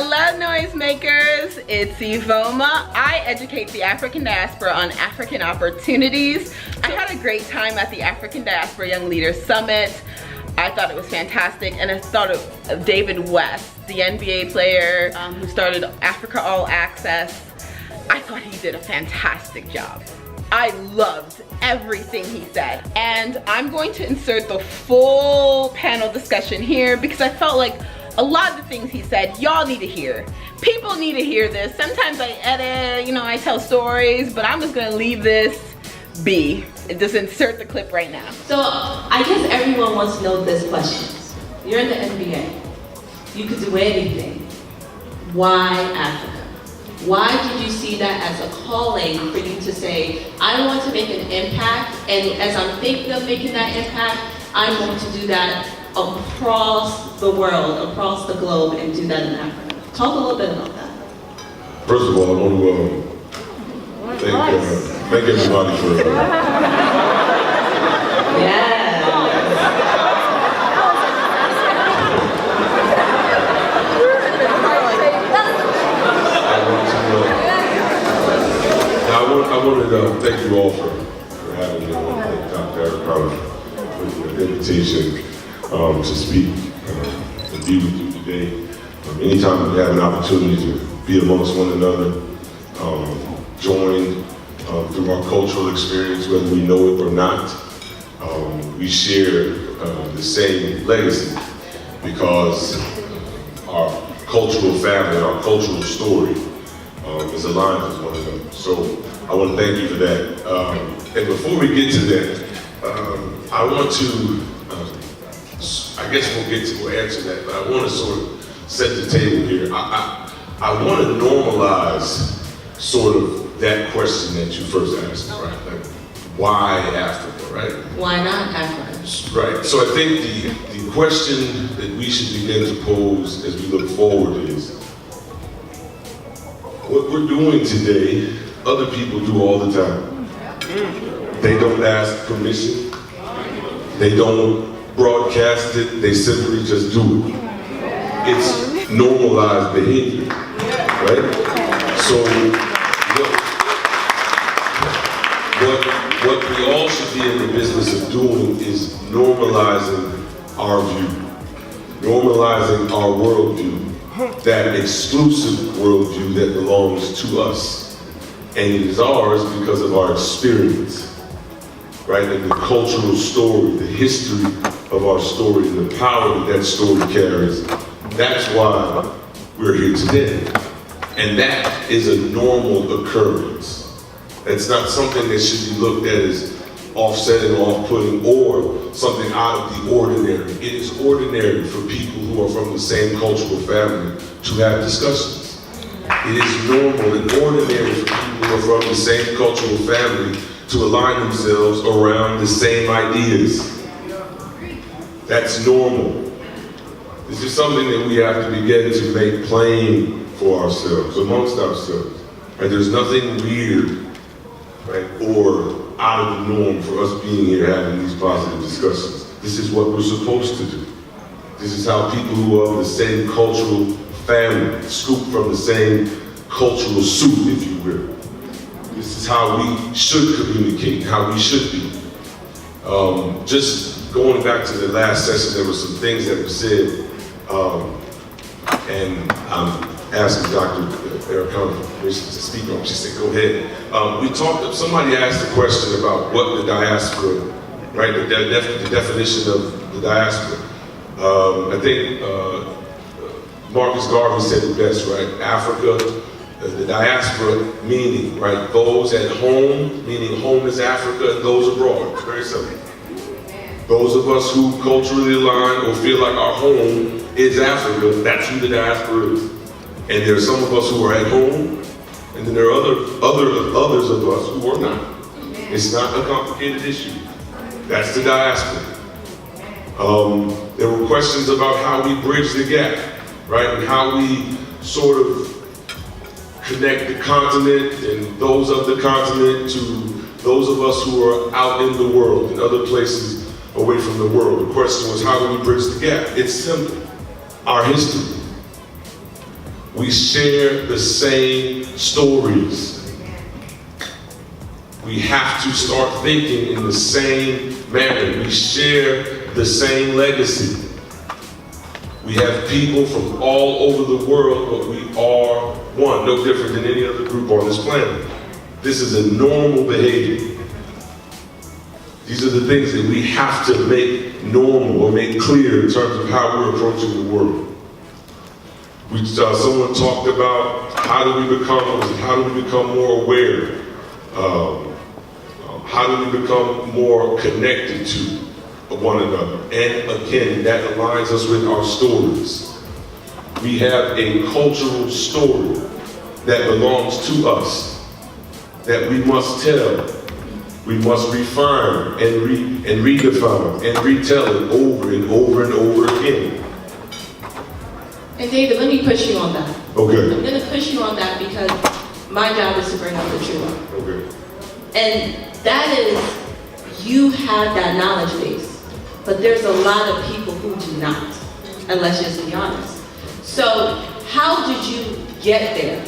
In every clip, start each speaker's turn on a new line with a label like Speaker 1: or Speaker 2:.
Speaker 1: Hello noisemakers, it's Iveoma. I educate the African diaspora on African opportunities. I had a great time at the African Diaspora Young Leaders Summit. I thought it was fantastic, and I thought of David West, the NBA player who started Africa All Access. I thought he did a fantastic job. I loved everything he said. And I'm going to insert the full panel discussion here because I felt like a lot of the things he said, y'all need to hear. People need to hear this. Sometimes I edit, I tell stories, but I'm just gonna leave this be. Just insert the clip right now.
Speaker 2: So I guess everyone wants to know this question. You're in the NBA. You could do anything. Why Africa? Why did you see that as a calling for you to say, I want to make an impact, and as I'm thinking of making that impact, I'm going to do that across the world, across the globe, and do that in Africa? Talk a little bit about that.
Speaker 3: First of all, I want to thank everybody for I wanted to thank you all for having me. I want to thank Dr. Karud for the invitation to speak and be with you today. Anytime we have an opportunity to be amongst one another, join through our cultural experience, whether we know it or not, we share the same legacy because our cultural family, our cultural story is aligned with one another. So I want to thank you for that. And before we get to that, I want to, I guess we'll answer that, but I want to sort of set the table here. I want to normalize sort of that question that you first asked, right? Like, why Africa, right?
Speaker 2: Why not Africa?
Speaker 3: Right, so I think the question that we should begin to pose as we look forward is, what we're doing today, other people do all the time. They don't ask permission. They don't broadcast it. They simply just do it. It's normalized behavior, right? So what we all should be in the business of doing is normalizing our view, normalizing our worldview, that exclusive worldview that belongs to us. And it is ours because of our experience, right? And the cultural story, the history of our story, and the power that story carries. That's why we're here today. And that is a normal occurrence. It's not something that should be looked at as offsetting, off-putting, or something out of the ordinary. It is ordinary for people who are from the same cultural family to have discussions. It is normal and ordinary for people who are from the same cultural family to align themselves around the same ideas. That's normal. This is something that we have to begin to make plain for ourselves, amongst ourselves. Right? There's nothing weird, right, or out of the norm for us being here having these positive discussions. This is what we're supposed to do. This is how people who are of the same cultural family, scoop from the same cultural soup, if you will. This is how we should communicate, how we should be. Just going back to the last session, there were some things that were said, and I'm asking Dr. Iveoma permission to speak on. She said, go ahead. Somebody asked a question about what the diaspora, right, the definition of the diaspora. I think Marcus Garvey said it best, right? Africa, the diaspora meaning, right, those at home, meaning home is Africa, and those abroad. It's very simple. Those of us who culturally align or feel like our home is Africa, that's who the diaspora is. And there are some of us who are at home, and then there are others of us who are not. It's not a complicated issue. That's the diaspora. There were questions about how we bridge the gap, right? And how we sort of connect the continent and those of the continent to those of us who are out in the world, in other places away from the world. The question was, how do we bridge the gap? It's simple. Our history. We share the same stories. We have to start thinking in the same manner. We share the same legacy. We have people from all over the world, but we are one, no different than any other group on this planet. This is a normal behavior. These are the things that we have to make normal or make clear in terms of how we're approaching the world. Someone talked about how do we become more aware? How do we become more connected to one another? And again, that aligns us with our stories. We have a cultural story that belongs to us that we must tell. We must refine and redefine and retell it over and over and over again.
Speaker 2: And David, let me push you on that.
Speaker 3: Okay.
Speaker 2: I'm going to push you on that because my job is to bring out the truth.
Speaker 3: Okay.
Speaker 2: And that is, you have that knowledge base, but there's a lot of people who do not, and let's just be honest. So how did you get there?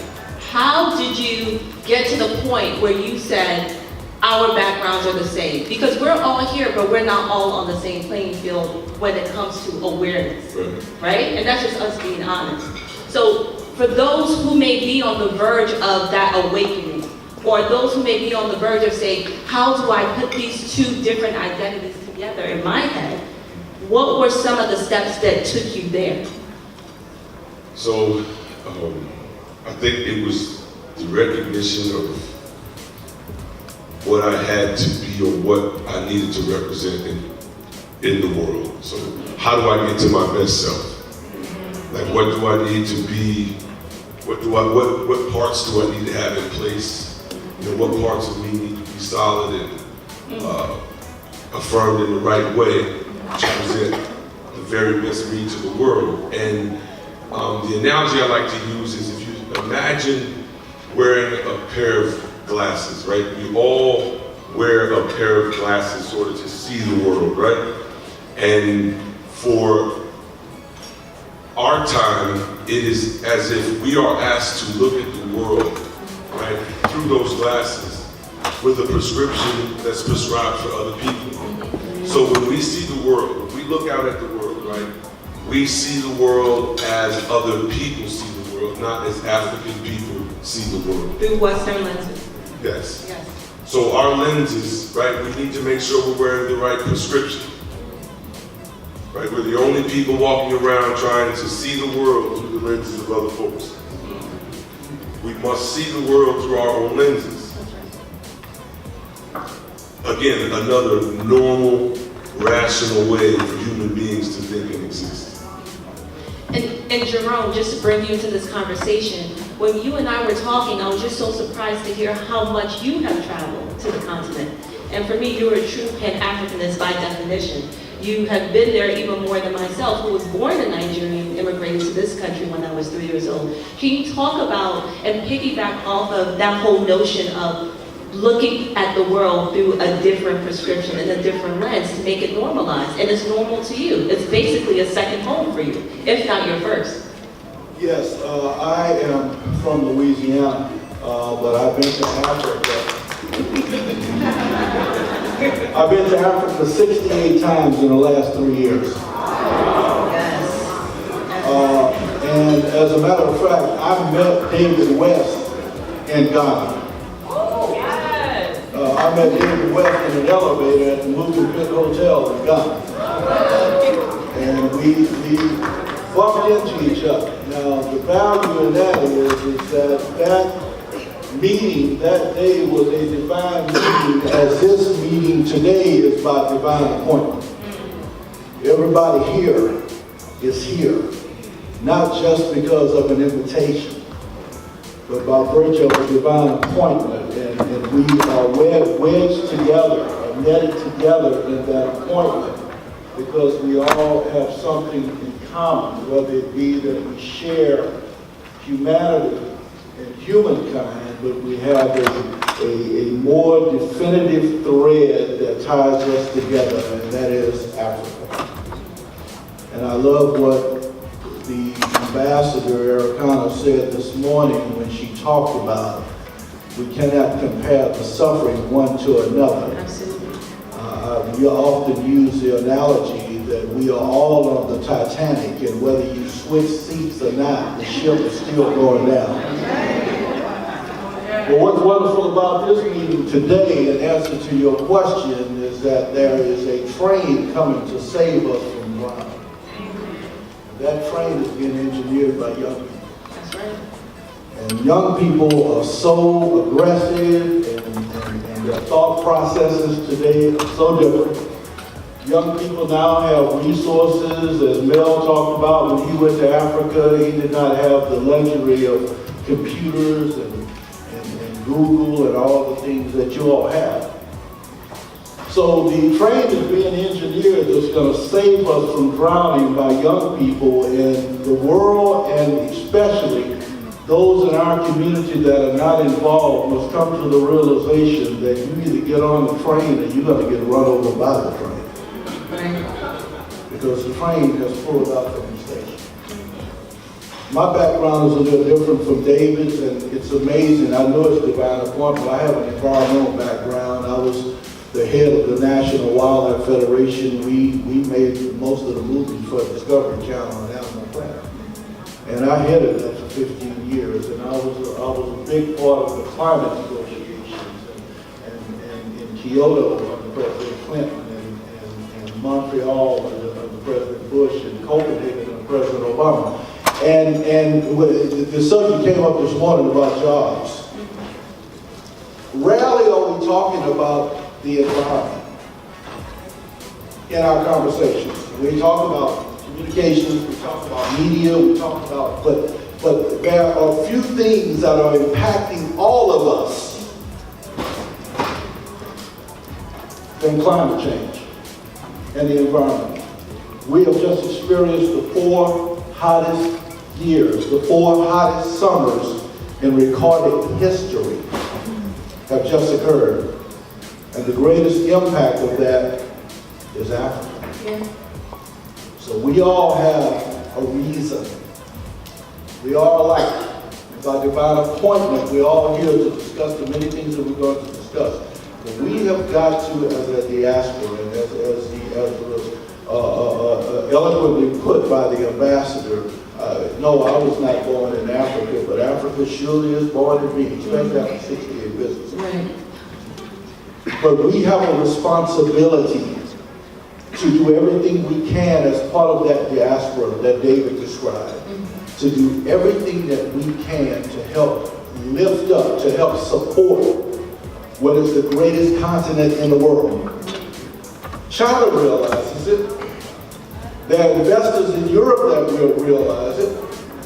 Speaker 2: How did you get to the point where you said, our backgrounds are the same? Because we're all here, but we're not all on the same playing field when it comes to awareness, right? And that's just us being honest. So for those who may be on the verge of that awakening, or those who may be on the verge of saying, how do I put these two different identities together in my head? What were some of the steps that took you there?
Speaker 3: So I think it was the recognition of what I had to be or what I needed to represent in the world. So how do I get to my best self? Like, what do I need to be? What parts do I need to have in place? You know, what parts of me need to be solid and affirmed in the right way to present the very best me to the world. And the analogy I like to use is, if you imagine wearing a pair of glasses, right? We all wear a pair of glasses sort of to see the world, right? And for our time, it is as if we are asked to look at the world, right, through those glasses with a prescription that's prescribed for other people. So when we see the world, when we look out at the world, right, we see the world as other people see the world, not as African people see the world.
Speaker 2: Through Western lenses.
Speaker 3: Yes.
Speaker 2: Yes.
Speaker 3: So our lenses, right, we need to make sure we're wearing the right prescription. Right, we're the only people walking around trying to see the world through the lenses of other folks. We must see the world through our own lenses. Again, another normal, rational way for human beings to think and exist.
Speaker 2: And Jerome, just to bring you into this conversation, when you and I were talking, I was just so surprised to hear how much you have traveled to the continent. And for me, you're a true Pan-Africanist by definition. You have been there even more than myself, who was born in Nigeria and immigrated to this country when I was 3 years old. Can you talk about and piggyback off of that whole notion of looking at the world through a different prescription and a different lens to make it normalized? And it's normal to you. It's basically a second home for you, if not your first.
Speaker 4: Yes, I am from Louisiana, but I've been to Africa. I've been to Africa 68 times in the last 3 years.
Speaker 2: Yes.
Speaker 4: And as a matter of fact, I met David West in Ghana. I met David West in an elevator at the Moving Pit Hotel in Ghana. And we bumped into each other. Now, the value in that is that meeting that day was a divine meeting, as this meeting today is by divine appointment. Everybody here is here, not just because of an invitation, but by virtue of a divine appointment. And we are wedged together, netted together in that appointment, because we all have something in common, whether it be that we share humanity and humankind, but we have a more definitive thread that ties us together, and that is Africa. And I love what the Ambassador Erica said this morning when she talked about we cannot compare the suffering one to another.
Speaker 2: Absolutely.
Speaker 4: We often use the analogy that we are all on the Titanic, and whether you switch seats or not, the ship is still going down. But what's wonderful about this meeting today, in answer to your question, is that there is a train coming to save us from drowning. That train is being engineered by young people.
Speaker 2: That's right.
Speaker 4: And young people are so aggressive, and their thought processes today are so different. Young people now have resources, as Mel talked about when he went to Africa. He did not have the luxury of computers and Google and all the things that you all have. So the train is being engineered that's going to save us from drowning by young people in the world, and especially those in our community that are not involved must come to the realization that you either get on the train or you're going to get run over by the train. Because the train has pulled out from the station. My background is a little different from David's, and it's amazing. I know it's divine appointment. I have an environmental background. I was the head of the National Wildlife Federation. We made most of the movies for Discovery Channel on Animal Planet. And I headed that for 15 years, and I was a big part of the climate negotiations, and in Kyoto under President Clinton, and Montreal under President Bush, and Copenhagen under President Obama. And the subject came up this morning about jobs. Rarely are we talking about the environment in our conversations. We talk about communications, we talk about media, we talk about, but there are a few things that are impacting all of us than climate change and the environment. We have just experienced the 4 hottest years, the 4 hottest summers in recorded history have just occurred. And the greatest impact of that is Africa.
Speaker 2: Yeah.
Speaker 4: So we all have a reason. We all like, by divine appointment, we're all here to discuss the many things that we're going to discuss. But we have got to, as a diaspora, and as was eloquently put by the ambassador, no, I was not born in Africa, but Africa surely is born in me, especially after 68 visits.
Speaker 2: Right.
Speaker 4: But we have a responsibility to do everything we can as part of that diaspora that David described, to do everything that we can to help lift up, to help support what is the greatest continent in the world. China realizes it. There are investors in Europe that will realize it.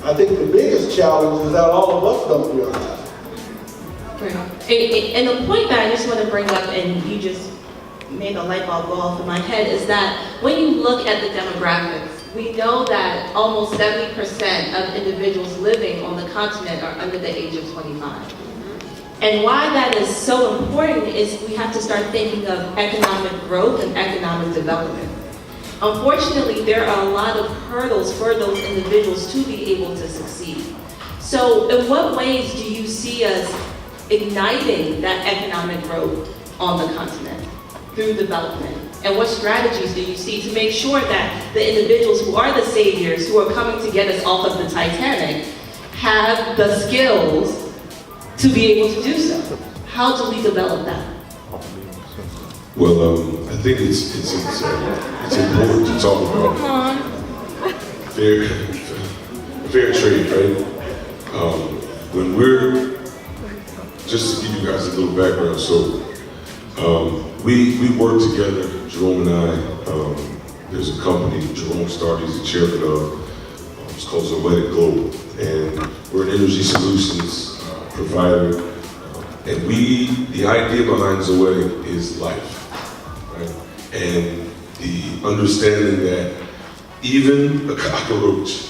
Speaker 4: I think the biggest challenge is that all of us don't realize it.
Speaker 2: Right. And the point that I just want to bring up, and you just made a light bulb go off in my head, is that when you look at the demographics, we know that almost 70% of individuals living on the continent are under the age of 25. And why that is so important is we have to start thinking of economic growth and economic development. Unfortunately, there are a lot of hurdles for those individuals to be able to succeed. So in what ways do you see us igniting that economic growth on the continent through development? And what strategies do you see to make sure that the individuals who are the saviors, who are coming to get us off of the Titanic, have the skills to be able to do so? How do we develop that?
Speaker 3: Well, I think it's important to talk about fair trade, right? When we're, just to give you guys a little background, so we work together, Jerome and I. There's a company Jerome started, he's the chairman of, it's called Zoetic Global, and we're an energy solutions provider. And the idea behind Zoetic is life, right? And the understanding that even a cockroach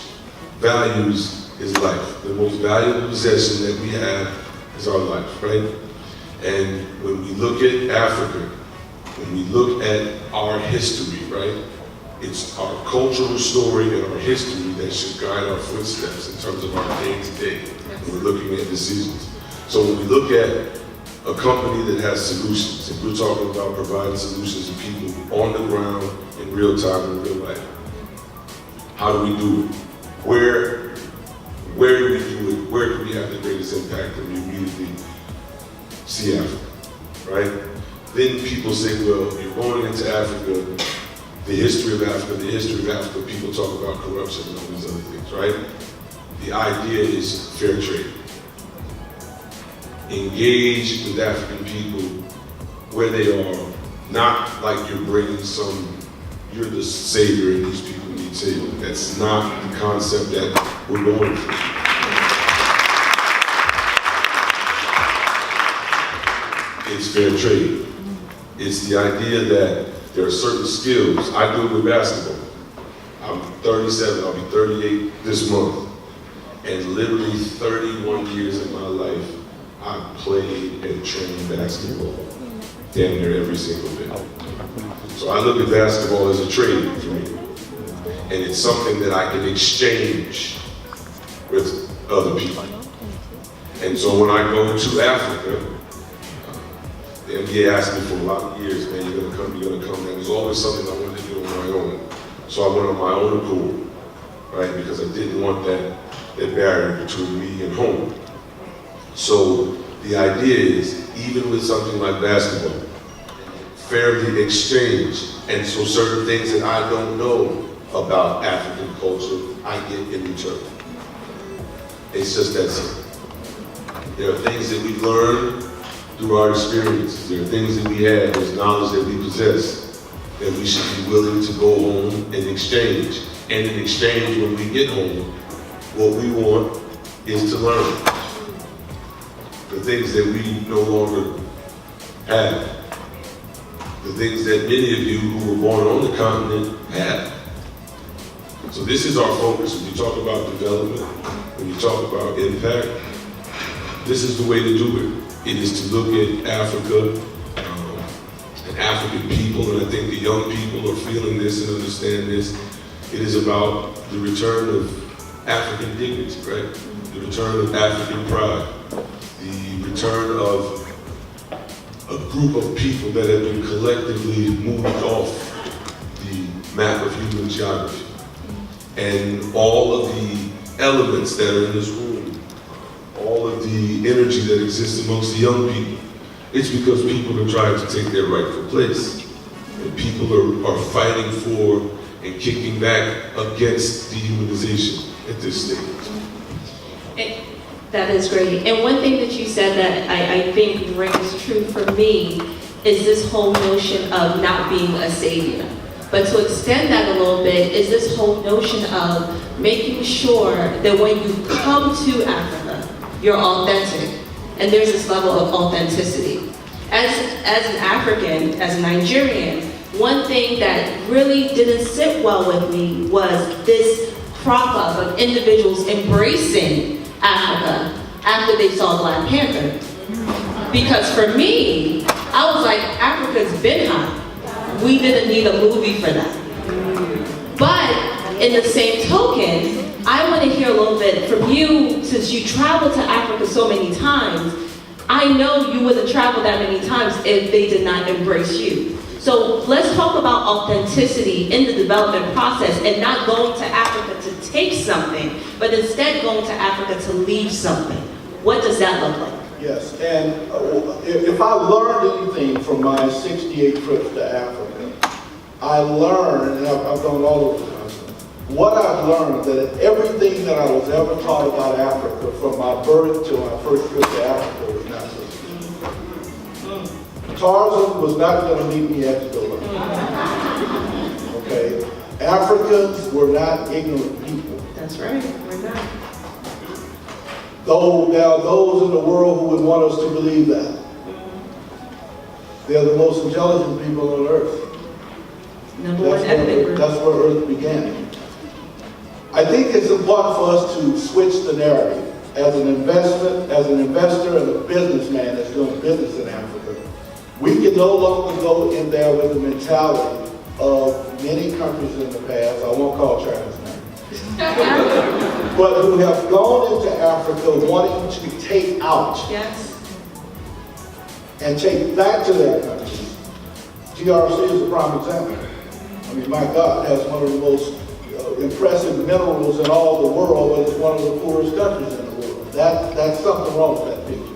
Speaker 3: values his life. The most valuable possession that we have is our life, right? And when we look at Africa, when we look at our history, right? It's our cultural story and our history that should guide our footsteps in terms of our day-to-day when we're looking at decisions. So when we look at a company that has solutions, and we're talking about providing solutions to people on the ground in real time, in real life, how do we do it? Where do we do it? Where can we have the greatest impact? And we immediately see Africa, right? Then people say, well, you're going into Africa, the history of Africa, people talk about corruption and all these other things, right? The idea is fair trade. Engage with African people where they are, not like you're bringing you're the savior and these people need saving. That's not the concept that we're going for. It's fair trade. It's the idea that there are certain skills. I do it with basketball. I'm 37, I'll be 38 this month. And literally 31 years of my life, I've played and trained basketball damn near every single day. So I look at basketball as a trade for me. And it's something that I can exchange with other people. And so when I go to Africa, the NBA asked me for a lot of years, man, you're gonna come. And it was always something I wanted to do on my own. So I went on my own accord, right? Because I didn't want that barrier between me and home. So the idea is, even with something like basketball, fairly exchange. And so certain things that I don't know about African culture, I get in return. It's just that simple. There are things that we learn through our experiences. There are things that we have, there's knowledge that we possess, that we should be willing to go home and exchange. And in exchange, when we get home, what we want is to learn the things that we no longer have, the things that many of you who were born on the continent have. So this is our focus. When you talk about development, when you talk about impact, this is the way to do it. It is to look at Africa and African people, and I think the young people are feeling this and understand this. It is about the return of African dignity, right? The return of African pride, the return of a group of people that have been collectively moved off the map of human geography. And all of the elements that are in this room, all of the energy that exists amongst the young people, it's because people are trying to take their rightful place. And people are fighting for and kicking back against dehumanization at this stage.
Speaker 2: That is great. And one thing that you said that I think rings true for me is this whole notion of not being a savior. But to extend that a little bit is this whole notion of making sure that when you come to Africa, you're authentic. And there's this level of authenticity. As an African, as a Nigerian, one thing that really didn't sit well with me was this crop up of individuals embracing Africa after they saw Black Panther. Because for me, I was like, Africa's been hot. We didn't need a movie for that. But in the same token, I want to hear a little bit from you, since you traveled to Africa so many times. I know you wouldn't travel that many times if they did not embrace you. So let's talk about authenticity in the development process and not going to Africa to take something, but instead going to Africa to leave something. What does that look like?
Speaker 4: Yes, and if I learned anything from my 68 trips to Africa, I learned, and I've done all of them, what I've learned, that everything that I was ever taught about Africa, from my birth to my first trip to Africa, was not true. Tarzan was not going to meet me at the door. Okay? Africans were not ignorant people.
Speaker 2: That's right, we're not.
Speaker 4: Though there are those in the world who would want us to believe that. They're the most intelligent people on earth. That's where earth began. I think it's important for us to switch the narrative. As an investor and a businessman that's doing business in Africa, we can no longer go in there with the mentality of many countries in the past. I won't call China's name. but who have gone into Africa wanting to take out
Speaker 2: Yes.
Speaker 4: and take back to their country. DRC is a prime example. I mean, my God, has one of the most impressive minerals in all the world, but it's one of the poorest countries in the world. That's something wrong with that picture.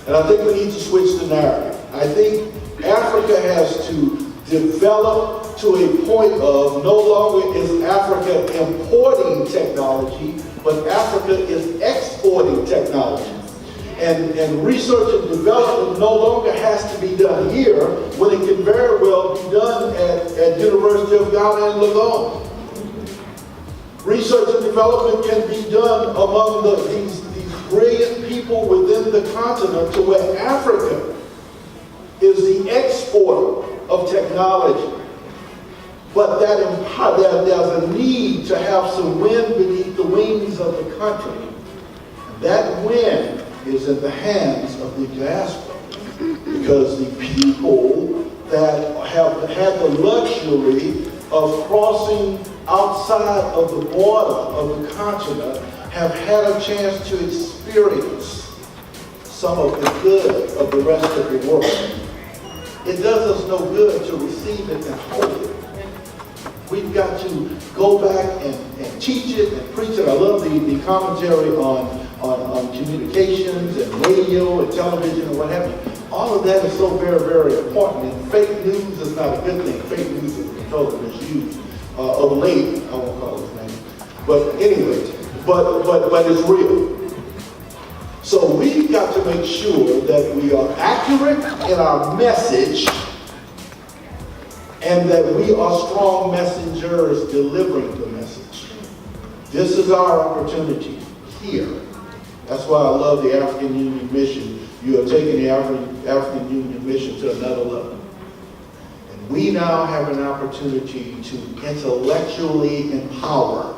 Speaker 4: And I think we need to switch the narrative. I think Africa has to develop to a point of no longer is Africa importing technology, but Africa is exporting technology. And research and development no longer has to be done here when it can very well be done at University of Ghana in Legon. Research and development can be done among these brilliant people within the continent to where Africa is the exporter of technology. But there's a need to have some wind beneath the wings of the country. And that wind is in the hands of the diaspora. Because the people that have had the luxury of crossing outside of the border of the continent have had a chance to experience some of the good of the rest of the world. It does us no good to receive it and hold it. We've got to go back and teach it and preach it. I love the commentary on communications and radio and television and what have you. All of that is so very, very important. And fake news is not a good thing. Fake news is totally misused. Of late, I won't call his name. But anyway, but it's real. So we've got to make sure that we are accurate in our message and that we are strong messengers delivering the message. This is our opportunity here. That's why I love the African Union mission. You are taking the African Union mission to another level. And we now have an opportunity to intellectually empower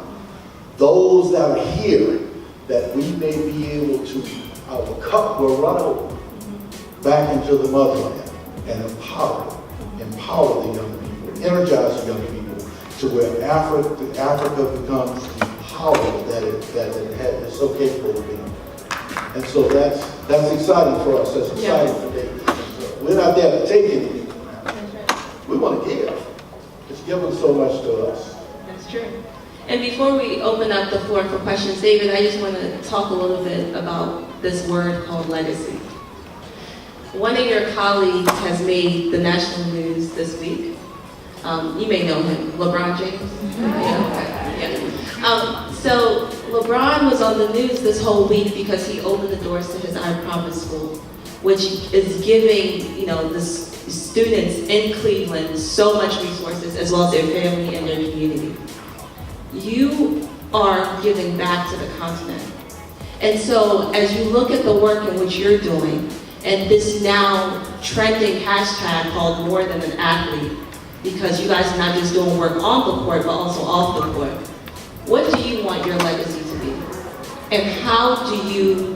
Speaker 4: those that are here, that we may be able to, our cup will run over back into the motherland and empower the young people, energize the young people to where Africa becomes the power that it is so capable of being. And so that's exciting for us. That's exciting for David. So we're not there to take anything from Africa. We want to give. It's given so much to us.
Speaker 2: That's true. And before we open up the floor for questions, David, I just want to talk a little bit about this word called legacy. One of your colleagues has made the national news this week. You may know him, LeBron James. So LeBron was on the news this whole week because he opened the doors to his I Promise School, which is giving, the students in Cleveland so much resources, as well as their family and their community. You are giving back to the continent. And so as you look at the work in which you're doing, and this now trending hashtag called More Than an Athlete, because you guys are not just doing work on the court, but also off the court, what do you want your legacy to be? And how do you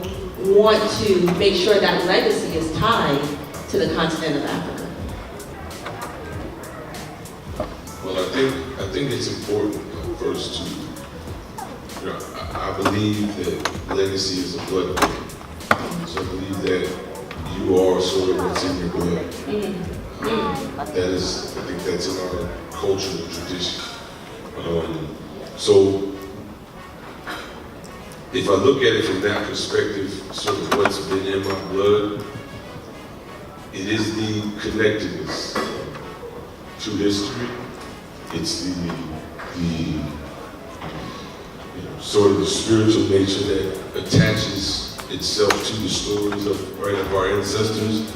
Speaker 2: want to make sure that legacy is tied to the continent of Africa?
Speaker 3: Well, I think it's important first to, I believe that legacy is a blood thing. So I believe that you are sort of what's in your blood. That is, I think that's in our cultural tradition. So if I look at it from that perspective, sort of what's been in my blood, it is the connectedness to history. It's the sort of the spiritual nature that attaches itself to the stories of our ancestors.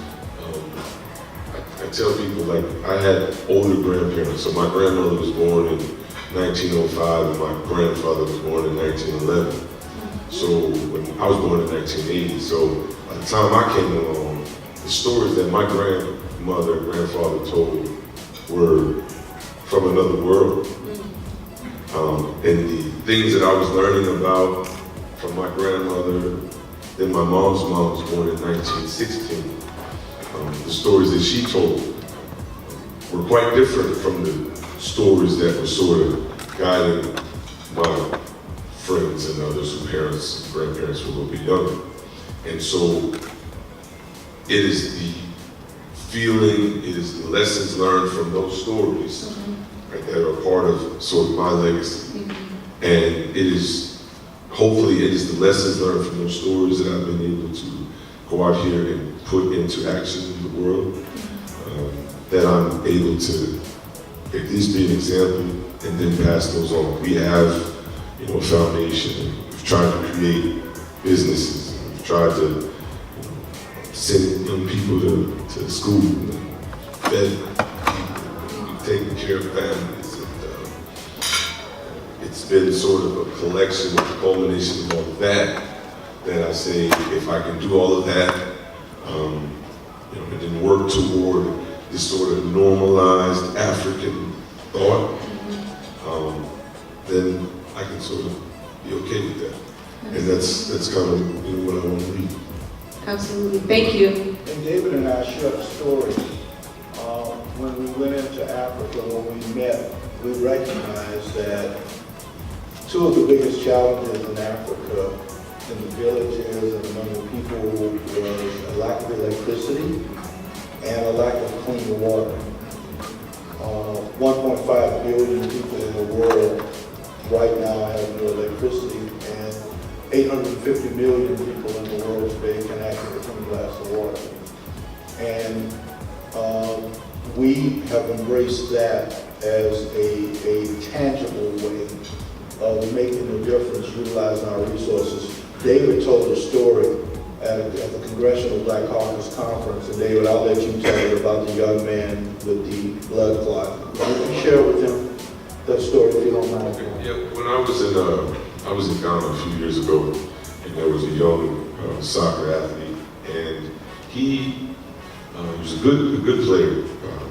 Speaker 3: I tell people, like, I had older grandparents. So my grandmother was born in 1905 and my grandfather was born in 1911. So when I was born in 1980. So by the time I came along, the stories that my grandmother and grandfather told were from another world. And the things that I was learning about from my grandmother, then my mom's mom was born in 1916. The stories that she told were quite different from the stories that were sort of guiding my friends and others whose parents, grandparents were a little bit younger. And so it is the feeling, it is the lessons learned from those stories right, that are part of sort of my legacy. And it is, hopefully it is the lessons learned from those stories that I've been able to go out here and put into action in the world, that I'm able to at least be an example and then pass those on. We have, you know, a foundation, and we've tried to create businesses, and we've tried to send young people to school, and fed people, we've taken care of families. And, it's been sort of a collection, a culmination of all of that, that I say, if I can do all of that, you know, and then work toward this sort of normalized African thought, then I can sort of be okay with that. And that's kind of, you know, what I want to read.
Speaker 2: Absolutely. Thank you.
Speaker 4: And David and I shared a story. When we went into Africa, when we met, we recognized that two of the biggest challenges in Africa, in the villages and among the people, was a lack of electricity and a lack of clean water. 1.5 billion people in the world right now have no electricity, and 850 million people in the world today can access a clean glass of water. And we have embraced that as a tangible way of making a difference, utilizing our resources. David told a story at the Congressional Black Caucus Conference, and David, I'll let you tell you about the young man with the blood clot. Would you share with him that story if you don't mind?
Speaker 3: Yeah, when I was in Ghana a few years ago, and there was a young soccer athlete, and he was a good player,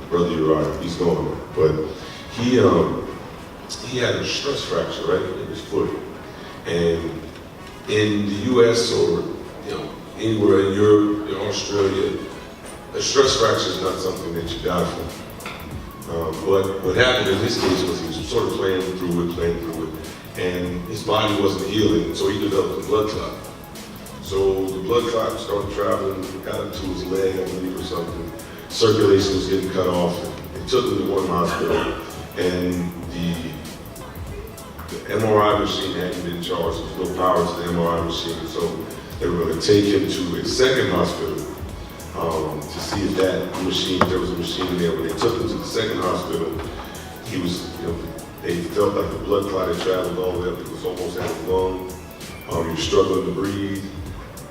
Speaker 3: Brother Uriah, he's gone, but he had a stress fracture right in his foot, and in the U.S. or anywhere in Europe, in Australia, a stress fracture is not something that you die from. But what happened in his case was he was sort of playing through it, and his body wasn't healing, so he developed a blood clot. So the blood clot started traveling, got into his leg, I believe, or something. Circulation was getting cut off. They took him to one hospital, and the MRI machine hadn't been charged. There was no power to the MRI machine, so they were going to take him to a second hospital to see if there was a machine there. When they took him to the second hospital, he was, they felt like the blood clot had traveled all the way up. It was almost at his lung. He was struggling to breathe.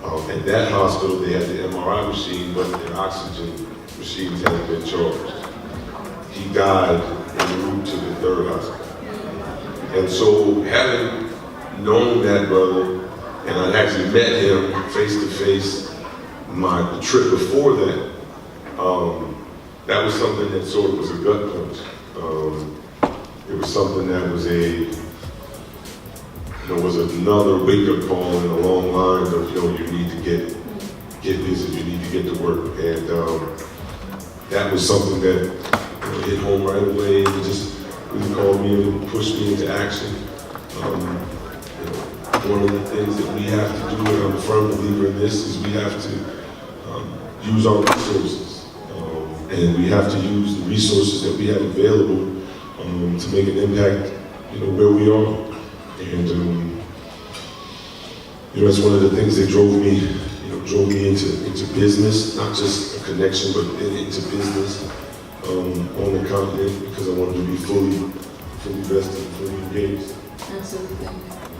Speaker 3: At that hospital, they had the MRI machine, but their oxygen machines hadn't been charged. He died en route to the third hospital. And so, having known that brother, and I actually met him face to face the trip before that, that was something that sort of was a gut punch. It was something that was was another wake-up call in a long line of, you need to get busy, you need to get to work. And that was something that hit home right away. It just really called me and pushed me into action. One of the things that we have to do, and I'm a firm believer in this, is we have to use our resources. And we have to use the resources that we have available to make an impact, where we are. And that's one of the things that drove me into business, not just a connection, but into business on the continent, because I wanted to be fully vested, fully engaged.
Speaker 2: Absolutely,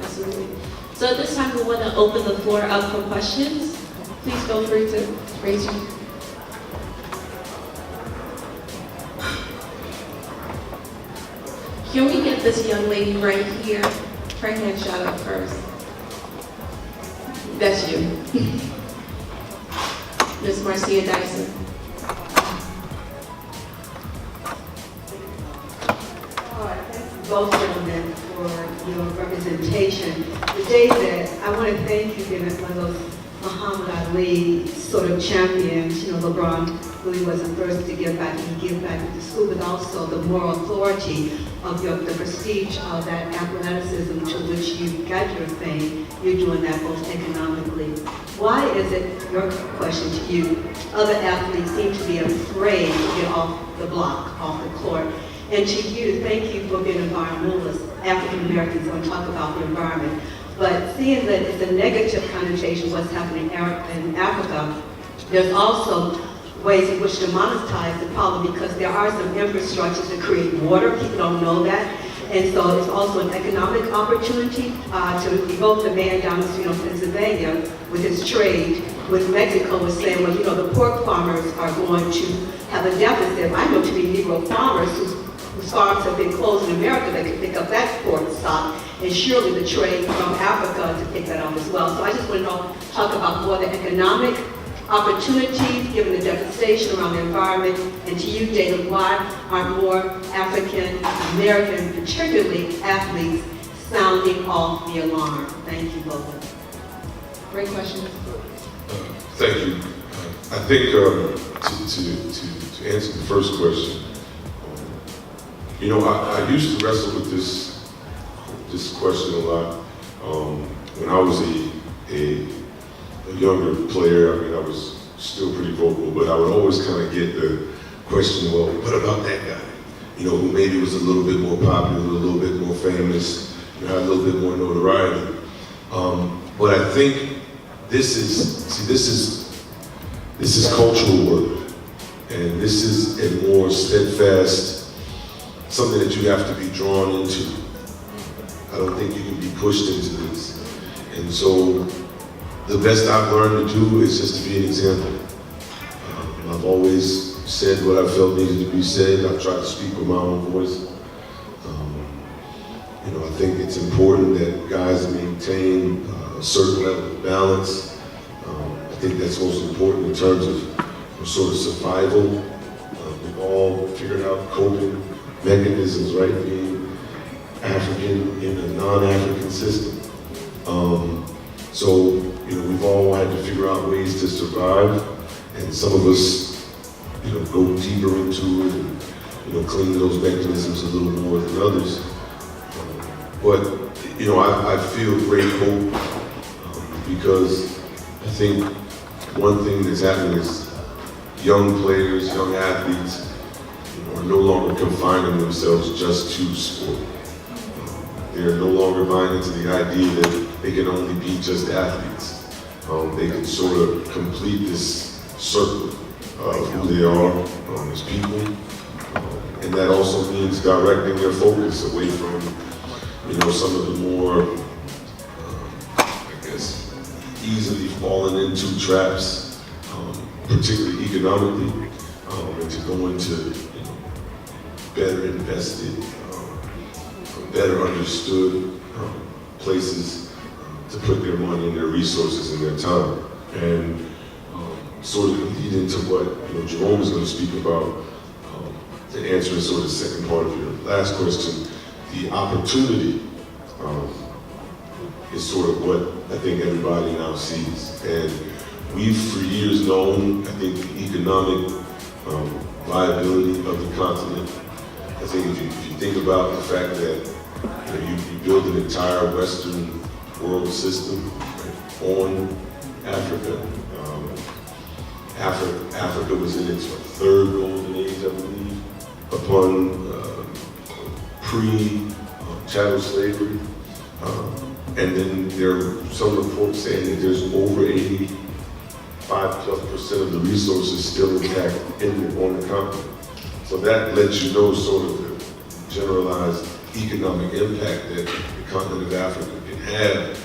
Speaker 2: absolutely. So at this time, we want to open the floor up for questions. Please feel free to raise your hand. Can we get this young lady right here? Her hand shot up first. That's you. Ms. Marcia Dyson.
Speaker 5: Both gentlemen for your representation. David, I want to thank you, David, for those Muhammad Ali sort of champions, LeBron really wasn't first to give back, he gave back to the school, but also the moral authority of the prestige of that athleticism to which you got your fame. You're doing that both economically. Why is it, your question to you, other athletes seem to be afraid to get off the block, off the court? And to you, thank you for being an environmentalist. African Americans don't talk about the environment. But seeing that it's a negative connotation of what's happening in Africa, there's also ways in which to monetize the problem because there are some infrastructures that create water. People don't know that. And so it's also an economic opportunity to evoke the man down the street in Pennsylvania with his trade with Mexico was saying, well, the pork farmers are going to have a deficit. I know to be Negro farmers whose farms have been closed in America that can pick up that pork stock, and surely the trade from Africa to pick that up as well. So I just want to talk about more the economic opportunities, given the devastation around the environment, and to you, David, why aren't more African American, particularly athletes, sounding off the alarm? Thank you both.
Speaker 1: Great question.
Speaker 3: Thank you. I think to answer the first question, I used to wrestle with this question a lot. When I was a younger player, I was still pretty vocal, but I would always kind of get the question, well, what about that guy? Who maybe was a little bit more popular, a little bit more famous, had a little bit more notoriety. But I think this is cultural work, and this is a more steadfast, something that you have to be drawn into. I don't think you can be pushed into this. And so the best I've learned to do is just to be an example. I've always said what I felt needed to be said. I've tried to speak with my own voice. I think it's important that guys maintain a certain level of balance. I think that's most important in terms of sort of survival. We've all figured out coping mechanisms, right? Being African in a non-African system. So, we've all had to figure out ways to survive, and some of us, go deeper into it and, cling to those mechanisms a little more than others. But, I feel great hope because I think one thing that's happening is young players, young athletes, are no longer confining themselves just to sport. They're no longer buying into the idea that they can only be just athletes. They can sort of complete this circle of who they are as people. And that also means directing their focus away from, some of the more, easily falling into traps, particularly economically, and to go into better invested, better understood places to put their money and their resources and their time. And sort of lead into what Jerome is going to speak about, to answer sort of the second part of your last question. The opportunity is sort of what I think everybody now sees. And we've for years known, I think, the economic viability of the continent. I think if you think about the fact that you build an entire Western world system on Africa. Africa was in its third golden age, I believe, upon pre-chattel slavery. And then there are some reports saying that there's over 85+% of the resources still intact on the continent. So that lets you know sort of the generalized economic impact that the continent of Africa can have.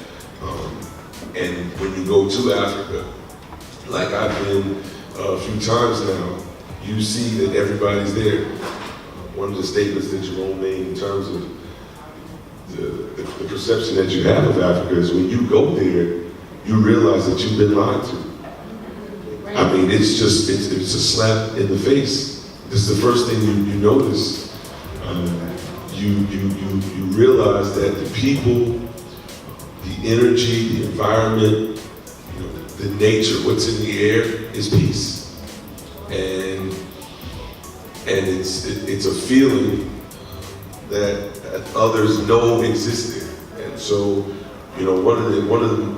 Speaker 3: And when you go to Africa, like I've been a few times now, you see that everybody's there. One of the statements that Jerome made in terms of the perception that you have of Africa is when you go there, you realize that you've been lied to. I mean, it's a slap in the face. This is the first thing you notice. You realize that the people, the energy, the environment, the the nature, what's in the air is peace. And it's a feeling that others know existed. And so, you know, one of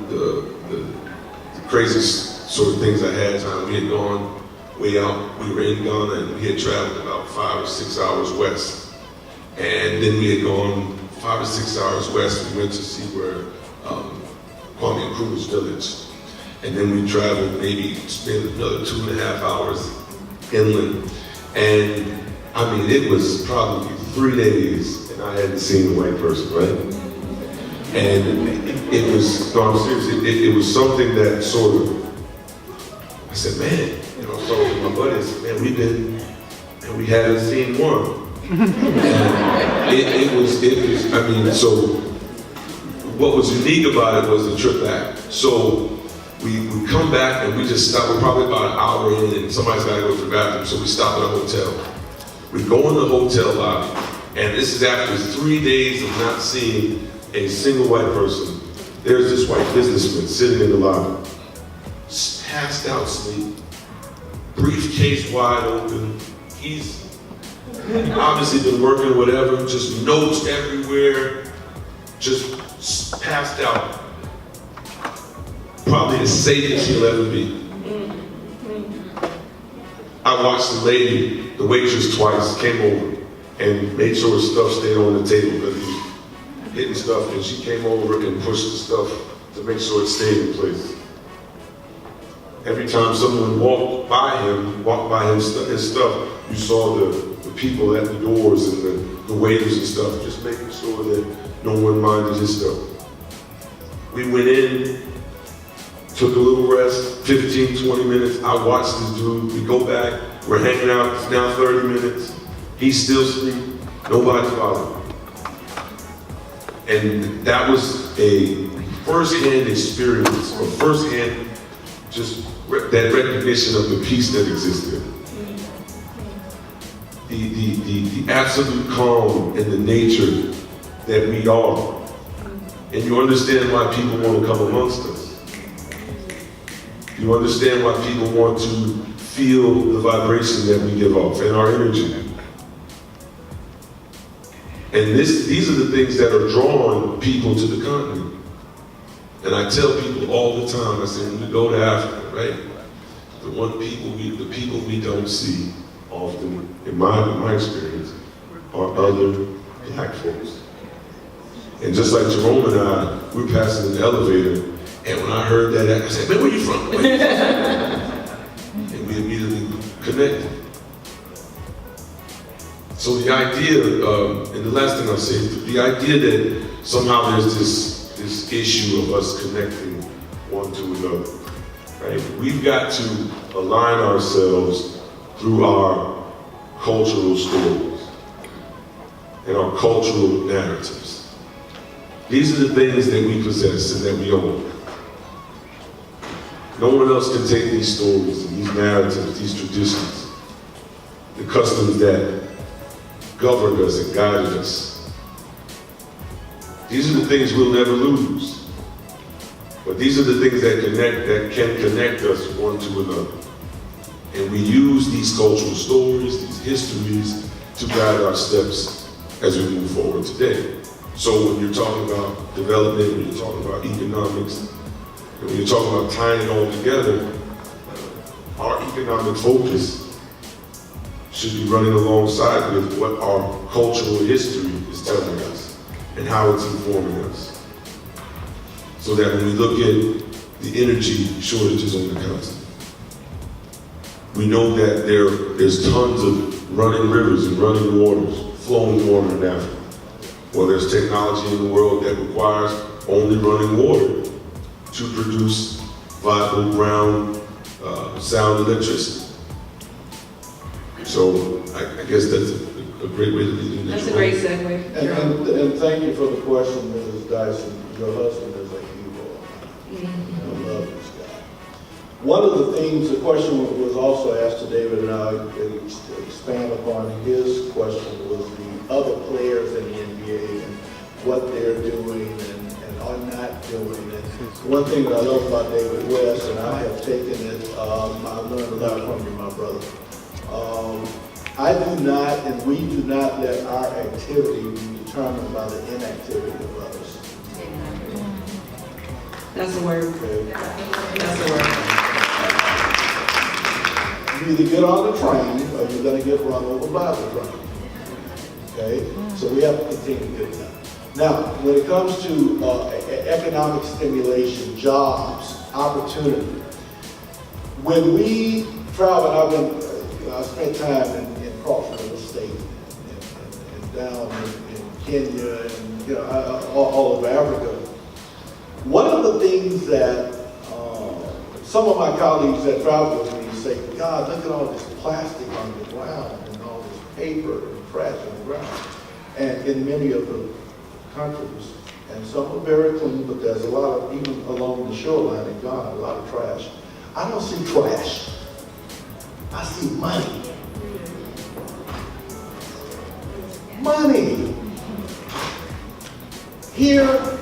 Speaker 3: the craziest sort of things I had time, we had gone way out, we were in Ghana and we had traveled about 5 or 6 hours west. And then we had gone 5 or 6 hours west, we went to see where Kwame Nkrumah's village. And then we traveled maybe spent another 2.5 hours inland. And I mean, it was probably 3 days and I hadn't seen a white person, right? And it was, no, I'm serious, it was something that sort of, I said, man, you know, I was talking to my buddies, man, and we haven't seen one. And it was, I mean, so what was unique about it was the trip back. So we come back and we just stop, we're probably about an hour in and somebody's gotta go to the bathroom, so we stop at a hotel. We go in the hotel lobby, and this is after 3 days of not seeing a single white person. There's this white businessman sitting in the lobby, passed out asleep, briefcase wide open. He's obviously been working whatever, just notes everywhere, just passed out. Probably as safe as he'll ever be. I watched the lady, the waitress twice, came over and made sure his stuff stayed on the table because he was hitting stuff, and she came over and pushed the stuff to make sure it stayed in place. Every time someone walked by his stuff, you saw the people at the doors and the waiters and stuff, just making sure that no one minded his stuff. We went in, took a little rest, 15, 20 minutes. I watched this dude. We go back, we're hanging out, it's now 30 minutes. He's still asleep, nobody's bothered. And that was a first-hand experience, or first-hand just that recognition of the peace that existed. The absolute calm and the nature that we are. And you understand why people want to come amongst us. You understand why people want to feel the vibration that we give off and our energy. And these are the things that are drawing people to the continent. And I tell people all the time, I say, when we go to Africa, right? The people we don't see often, in my experience, are other black folks. And just like Jerome and I, we're passing in the elevator, and when I heard that, I said, man, where you from? And we immediately connected. So the idea, and the last thing I'll say, the idea that somehow there's this issue of us connecting one to another, right? We've got to align ourselves through our cultural stories and our cultural narratives. These are the things that we possess and that we own. No one else can take these stories and these narratives, these traditions, the customs that governed us and guided us. These are the things we'll never lose. But these are the things that can connect us one to another. And we use these cultural stories, these histories, to guide our steps as we move forward today. So when you're talking about development, when you're talking about economics, and when you're talking about tying it all together, our economic focus should be running alongside with what our cultural history is telling us and how it's informing us. So that when we look at the energy shortages on the continent, we know that there's tons of running rivers and running waters, flowing water in Africa. Well, there's technology in the world that requires only running water to produce viable ground sound electricity. So I guess that's a great way to lead in.
Speaker 2: That's a great segue.
Speaker 4: And thank you for the question, Mrs. Dyson. Your husband is a hero. I love this guy. One of the things, the question was also asked to David, and I'll expand upon his question, was the other players in the NBA and what they're doing and are not doing. And one thing that I love about David West, and I have taken it, I've learned a lot from you, my brother. I do not, and we do not let our activity be determined by the inactivity of others.
Speaker 2: That's a word.
Speaker 4: Okay?
Speaker 2: That's a word.
Speaker 4: You either get on the train or you're going to get run over by the train. Okay? So we have to continue to get it done. Now, when it comes to economic stimulation, jobs, opportunity, when we travel, I spent time in Crawford State and down in Kenya and all over Africa. One of the things that some of my colleagues that travel with me say, God, look at all this plastic on the ground and all this paper and trash on the ground. And in many of the countries, and some are very clean, but there's a lot of, even along the shoreline in Ghana, a lot of trash. I don't see trash. I see money. Money. Here,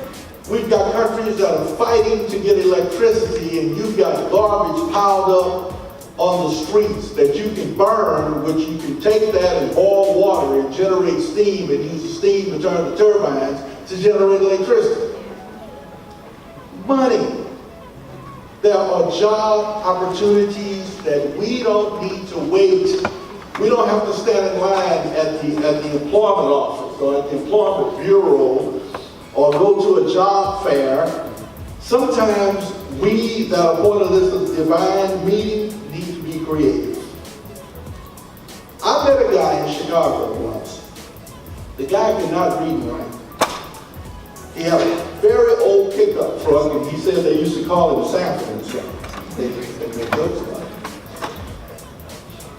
Speaker 4: we've got countries that are fighting to get electricity, and you've got garbage piled up on the streets that you can burn, which you can take that and boil water and generate steam and use the steam to turn the turbines to generate electricity. Money. There are job opportunities that we don't need to wait. We don't have to stand in line at the employment office or at the employment bureau or go to a job fair. Sometimes we that are part of this divine meeting need to be creative. I met a guy in Chicago once. The guy could not read and write. He had a very old pickup truck, and he said they used to call him Sanford and stuff. They made jokes about it.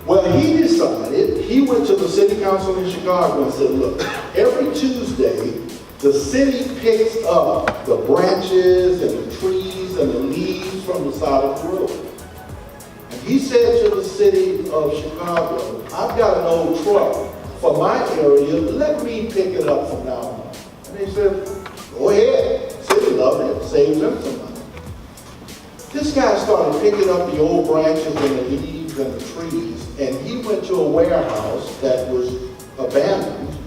Speaker 4: Well, he decided, he went to the city council in Chicago and said, look, every Tuesday, the city picks up the branches and the trees and the leaves from the side of the road. And he said to the city of Chicago, I've got an old truck for my area, let me pick it up from now on. And they said, go ahead. The city loved it, saved them some money. This guy started picking up the old branches and the leaves and the trees, and he went to a warehouse that was abandoned.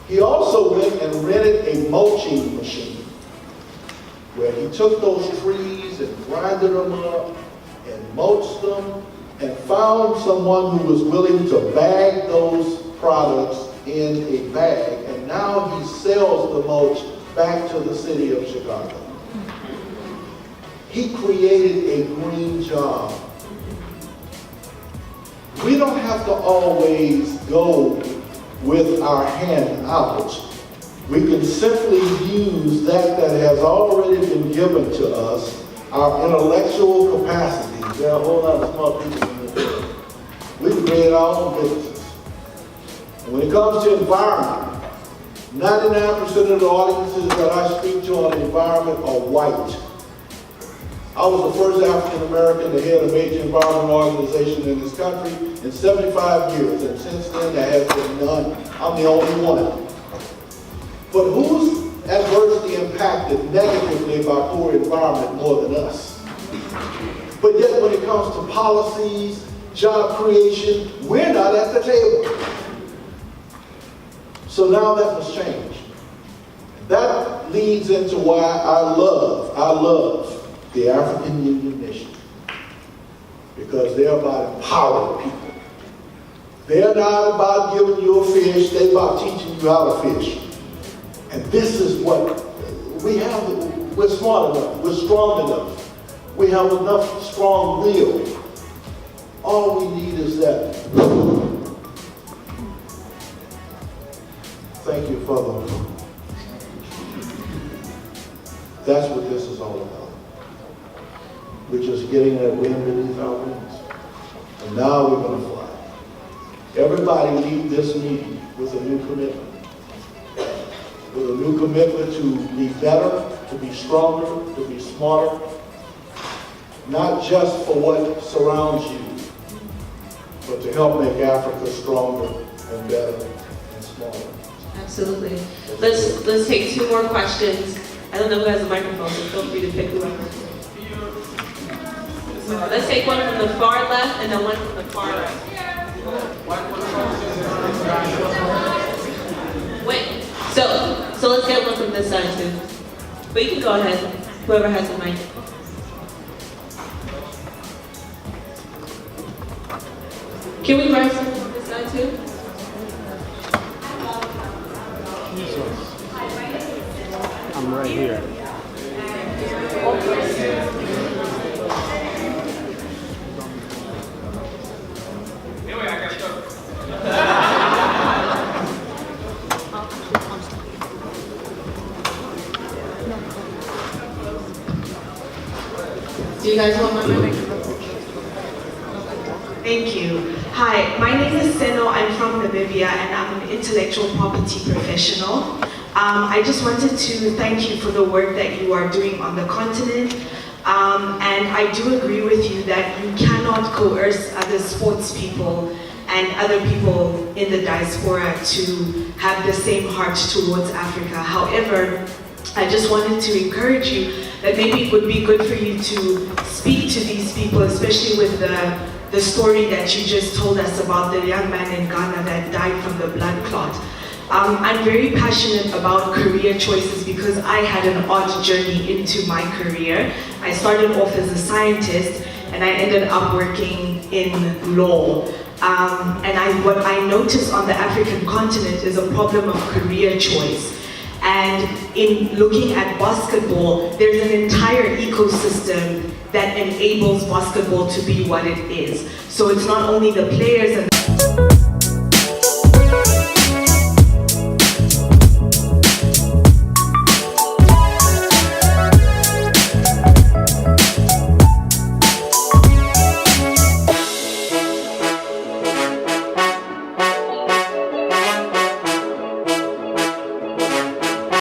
Speaker 4: He also went and rented a mulching machine where he took those trees and grinded them up and mulched them and found someone who was willing to bag those products in a bag, and now he sells the mulch back to the city of Chicago. He created a green job. We don't have to always go with our hand out. We can simply use that has already been given to us, our intellectual capacities. There are a whole lot of smart people in the world. We can create our own businesses. And when it comes to environment, 99% of the audiences that I speak to on the environment are white. I was the first African American to head a major environmental organization in this country in 75 years, and since then there has been none. I'm the only one. But who's adversely impacted negatively by poor environment more than us? But yet when it comes to policies, job creation, we're not at the table. So now that must change. That leads into why I love the African Union mission. Because they're about empowering people. They're not about giving you a fish, they're about teaching you how to fish. And this is what we have. We're smart enough, we're strong enough, we have enough strong will. All we need is that. Thank you, Father. That's what this is all about. We're just getting that wind beneath our wings. And now we're going to fly. Everybody leave this meeting with a new commitment. With a new commitment to be better, to be stronger, to be smarter. Not just for what surrounds you, but to help make Africa stronger and better and smaller.
Speaker 2: Absolutely. Let's take two more questions. I don't know who has a microphone, so feel free to pick whoever. Let's take one from the far left and then one from the far right. Wait, so let's get one from this side too. But you can go ahead, whoever has the mic. Can we grab someone from this side too?
Speaker 6: I'm right here.
Speaker 2: Do you guys want my mic?
Speaker 7: Thank you. Hi, my name is Seno. I'm from Namibia and I'm an intellectual property professional. I just wanted to thank you for the work that you are doing on the continent. And I do agree with you that you cannot coerce other sports people and other people in the diaspora to have the same heart towards Africa. However, I just wanted to encourage you that maybe it would be good for you to speak to these people, especially with the story that you just told us about the young man in Ghana that died from the blood clot. I'm very passionate about career choices because I had an odd journey into my career. I started off as a scientist and I ended up working in law. What I noticed on the African continent is a problem of career choice. And in looking at basketball, there's an entire ecosystem that enables basketball to be what it is. So it's not only the players and